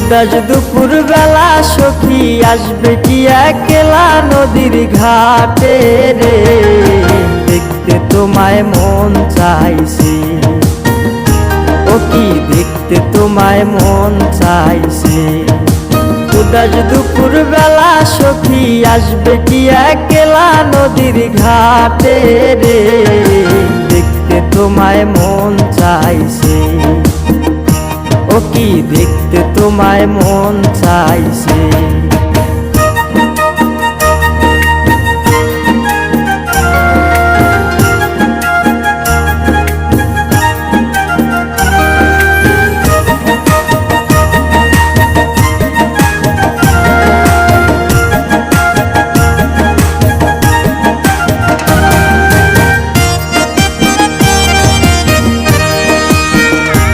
উদাস দুপুর বেলা সখী আসবে কি একলা নদীর ঘাটে রে, দেখতে তোমায় মন চাইছে, ও কি দেখতে তোমায় মন চাইছে। উদাস দুপুর বেলা সখী আসবে কি একলা নদীর ঘাটে রে, দেখতে তোমায় মন চাইছে, ও কি দেখতে তোমায় মন চাইছে।